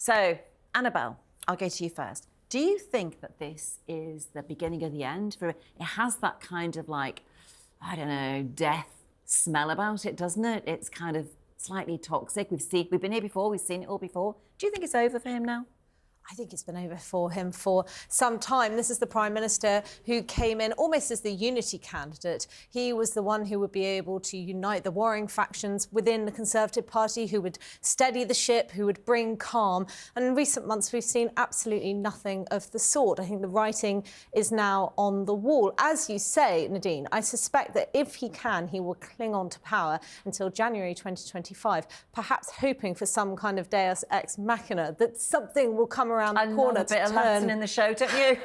So, Annabel, I'll go to you first. Do you think that this is the beginning of the end? It has that kind of like, I don't know, death smell about it, doesn't it? It's kind of slightly toxic. We've been here before, we've seen it all before. Do you think it's over for him now? I think it's been over for him for some time. This is the Prime Minister who came in almost as the unity candidate. He was the one who would be able to unite the warring factions within the Conservative Party, who would steady the ship, who would bring calm. And in recent months, we've seen absolutely nothing of the sort. I think the writing is now on the wall. As you say, Nadine, I suspect that if he can, he will cling on to power until January 2025, perhaps hoping for some kind of deus ex machina, that something will come around the corner to turn Latin in the show, don't you?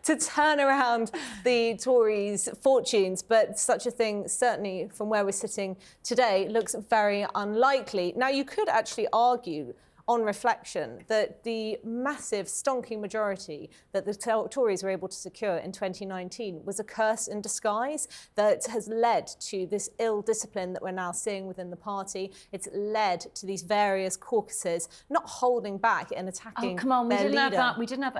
to turn around the Tories' fortunes. But such a thing, certainly from where we're sitting today, looks very unlikely. Now, you could actually argue on reflection that the massive stonking majority that the Tories were able to secure in 2019 was a curse in disguise that has led to this ill discipline that we're now seeing within the party. It's led to these various caucuses not holding back and attacking their leader. We didn't have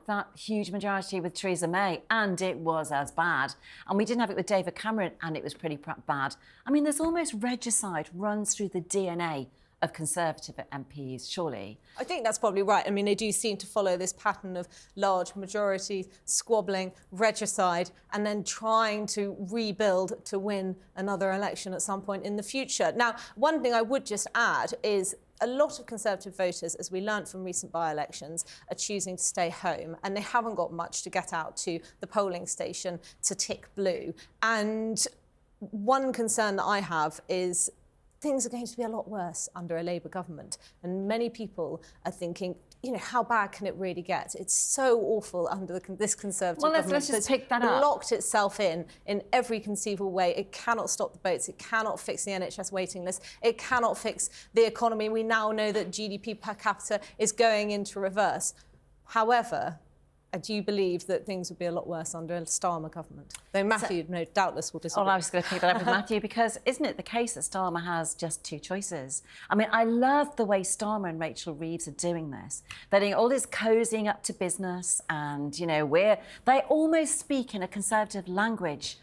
that huge majority with Theresa May, and it was as bad. And we didn't have it with David Cameron, and it was pretty bad. I mean, there's almost regicide runs through the DNA of Conservative MPs, surely. I think that's probably right. I mean, they do seem to follow this pattern of large majorities squabbling, regicide, and then trying to rebuild to win another election at some point in the future. Now, one thing I would just add is a lot of Conservative voters, as we learnt from recent by-elections, are choosing to stay home, and they haven't got much to get out to the polling station to tick blue. And one concern that I have is things are going to be a lot worse under a Labour government. And many people are thinking, you know, how bad can it really get? It's so awful under this Conservative government. Let's just pick that up. Locked itself in every conceivable way. It cannot stop the boats. It cannot fix the NHS waiting list. It cannot fix the economy. We now know that GDP per capita is going into reverse. However, I do believe that things would be a lot worse under a Starmer government. Though Matthew, doubtless will disagree. Well, I was going to pick that up with Matthew, because isn't it the case that Starmer has just two choices? I mean, I love the way Starmer and Rachel Reeves are doing this. They're doing all this cozying up to business, and, you know, they almost speak in a Conservative language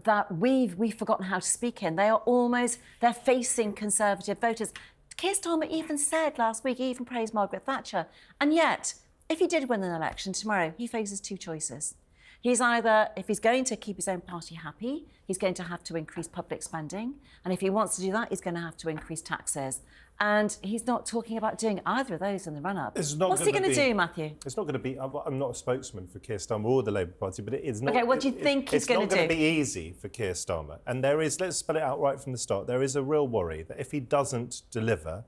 that we've forgotten how to speak in. They're facing Conservative voters. Keir Starmer even said last week, he even praised Margaret Thatcher. And yet, if he did win an election tomorrow, he faces two choices. He's either, if he's going to keep his own party happy, he's going to have to increase public spending. And if he wants to do that, he's going to have to increase taxes. And he's not talking about doing either of those in the run-up. What's he going to do, Matthew? It's not going to be... I'm not a spokesman for Keir Starmer or the Labour Party, but it is not... OK, what do you think he's going to do? It's not going to be easy for Keir Starmer. And there is, let's spell it out right from the start, there is a real worry that if he doesn't deliver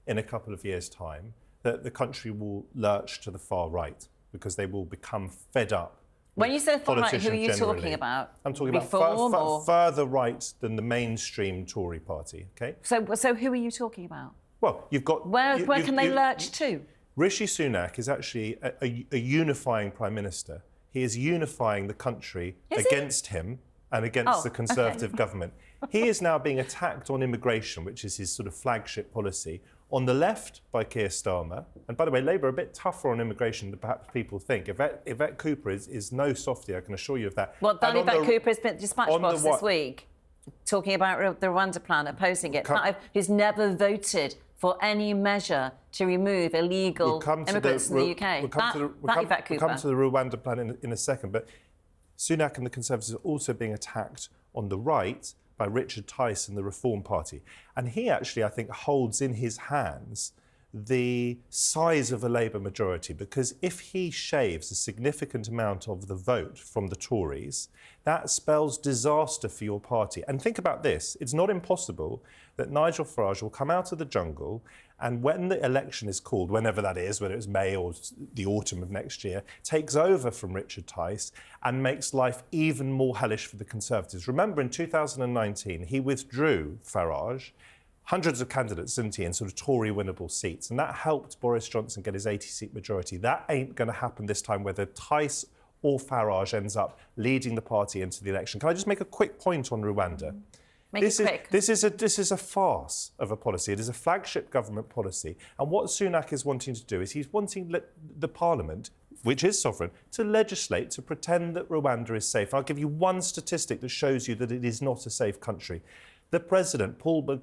in a couple of years' time, that the country will lurch to the far right because they will become fed up. When you say far right, who are you talking about? I'm talking about further right than the mainstream Tory party, OK? So who are you talking about? Well, you've got... Where can they lurch to? Rishi Sunak is actually a unifying Prime Minister. He is unifying the country against him and against the Conservative government. He is now being attacked on immigration, which is his sort of flagship policy. On the left, by Keir Starmer. And by the way, Labour are a bit tougher on immigration than perhaps people think. Yvette Cooper is no softie, I can assure you of that. Well, Yvette Cooper has been dispatch boss this week, talking about the Rwanda plan, opposing it. Who's never voted for any measure to remove illegal immigrants in the UK. We'll come to the Rwanda plan in a second. But Sunak and the Conservatives are also being attacked on the right by Richard Tice and the Reform Party. And he actually, I think, holds in his hands the size of a Labour majority, because if he shaves a significant amount of the vote from the Tories, that spells disaster for your party. And think about this. It's not impossible that Nigel Farage will come out of the jungle and when the election is called, whenever that is, whether it's May or the autumn of next year, takes over from Richard Tice and makes life even more hellish for the Conservatives. Remember, in 2019, he withdrew Farage, hundreds of candidates, didn't he, in sort of Tory winnable seats. And that helped Boris Johnson get his 80-seat majority. That ain't going to happen this time, whether Tice or Farage ends up leading the party into the election. Can I just make a quick point on Rwanda? Make it quick. This is a farce of a policy. It is a flagship government policy. And what Sunak is wanting to do is he's wanting the Parliament, which is sovereign, to legislate, to pretend that Rwanda is safe. I'll give you one statistic that shows you that it is not a safe country. The president, Paul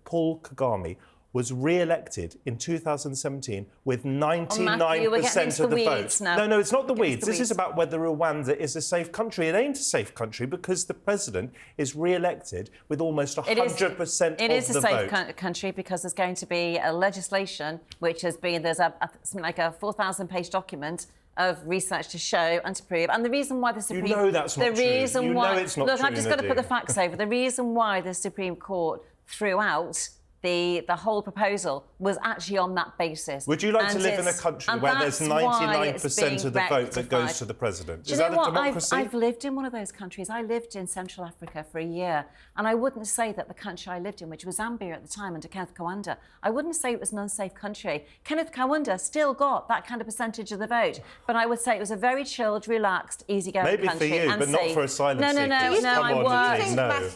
Kagame, was re-elected in 2017 with 99% of the vote. No, it's not the weeds. This is about whether Rwanda is a safe country. It ain't a safe country because the president is re-elected with almost 100% of the vote. It is a safe country because there's going to be a legislation which has been, there's something like a 4,000-page document of research to show and to prove. And the reason why the Supreme... You know that's not true. You know it's not true, Look, I've just got to put the facts over. The reason why the Supreme Court threw out the whole proposal was actually on that basis. Would you like to live in a country where there's 99% of the vote that goes to the president? Is that a democracy? I've lived in one of those countries. I lived in Central Africa for a year, and I wouldn't say that the country I lived in, which was Zambia at the time under Kenneth Kaunda, I wouldn't say it was an unsafe country. Kenneth Kaunda still got that kind of percentage of the vote, but I would say it was a very chilled, relaxed, easygoing country. Maybe for you, but safe. not for asylum seekers.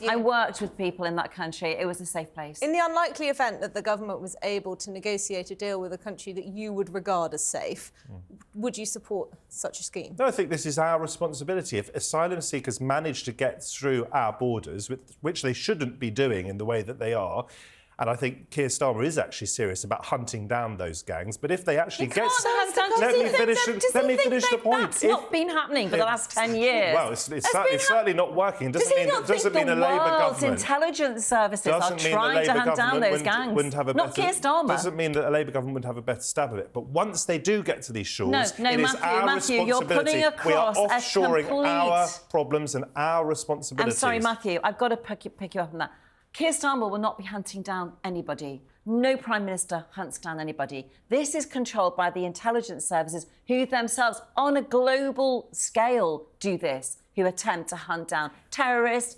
I worked with people in that country. It was a safe place. In the unlikely event that the government was able to negotiate a deal with a country that you would regard as safe, would you support such a scheme? No, I think this is our responsibility. If asylum seekers manage to get through our borders, which they shouldn't be doing in the way that they are, and I think Keir Starmer is actually serious about hunting down those gangs. But if they actually get... Let me finish the point. That's not been happening for the last 10 years. Well, it's certainly not working. It doesn't mean a Labour government... intelligence services are trying to hunt down those gangs. Not Keir Starmer. Doesn't mean that a Labour government would have a better stab at it. But once they do get to these shores, it is our Matthew, you're responsibility. putting across we are offshoring our problems and our responsibilities. I'm sorry, Matthew, I've got to pick you up on that. Keir Starmer will not be hunting down anybody. No Prime Minister hunts down anybody. This is controlled by the intelligence services, who themselves, on a global scale, do this, who attempt to hunt down terrorists.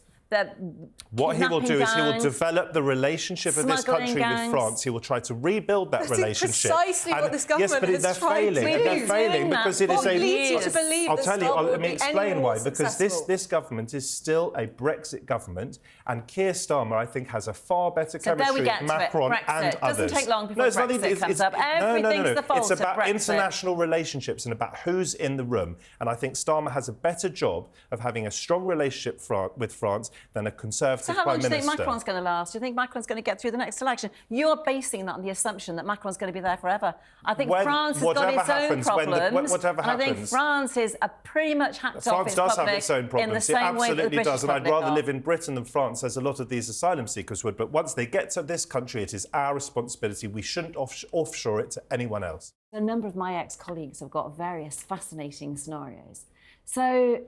What he will do is he will develop the relationship of this country with France. He will try to rebuild that relationship. That's precisely what this government has tried to do. They're failing because it is I'll tell you, let me explain why. Because this government is still a Brexit government, and Keir Starmer, I think, has a far better chemistry with Macron and others. It doesn't take long before Brexit comes up. Everything's the fault of Brexit. It's about international relationships and about who's in the room. And I think Starmer has a better job of having a strong relationship with France than a Conservative Prime Minister. So how long do you think Macron's going to last? Do you think Macron's going to get through the next election? You're basing that on the assumption that Macron's going to be there forever. I think France has got its own problems. Whatever happens. I think France is pretty much hacked off its France does public have its own problems. in the same way that the British does. And I'd public rather are. live in Britain than France, as a lot of these asylum seekers would. But once they get to this country, it is our responsibility. We shouldn't offshore it to anyone else. A number of my ex-colleagues have got various fascinating scenarios. So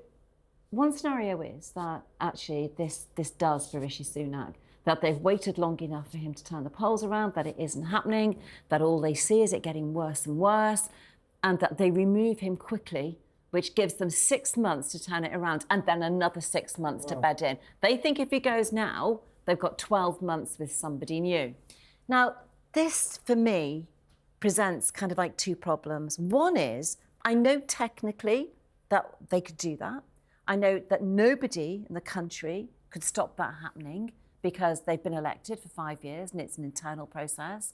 one scenario is that actually this does for Rishi Sunak, that they've waited long enough for him to turn the polls around, that it isn't happening, that all they see is it getting worse and worse, and that they remove him quickly, which gives them 6 months to turn it around and then another 6 months to bed in. They think if he goes now, they've got 12 months with somebody new. Now, this, for me, presents kind of like two problems. One is, I know technically that they could do that. I know that nobody in the country could stop that happening because they've been elected for 5 years and it's an internal process.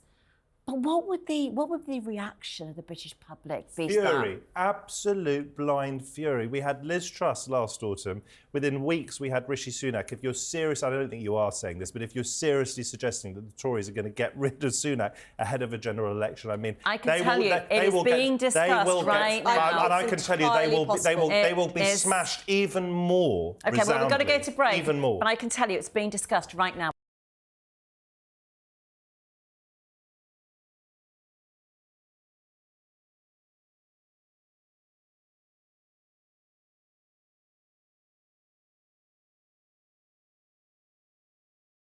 But what would the reaction of the British public be? Fury, absolute blind fury. We had Liz Truss last autumn. Within weeks, we had Rishi Sunak. If you're serious, I don't think you are saying this, but if you're seriously suggesting that the Tories are going to get rid of Sunak ahead of a general election, I mean, I can tell you, it is being discussed right now. And I can tell you, they will be smashed even more. Okay, well, we've got to go to break. Even more. But I can tell you, it's being discussed right now.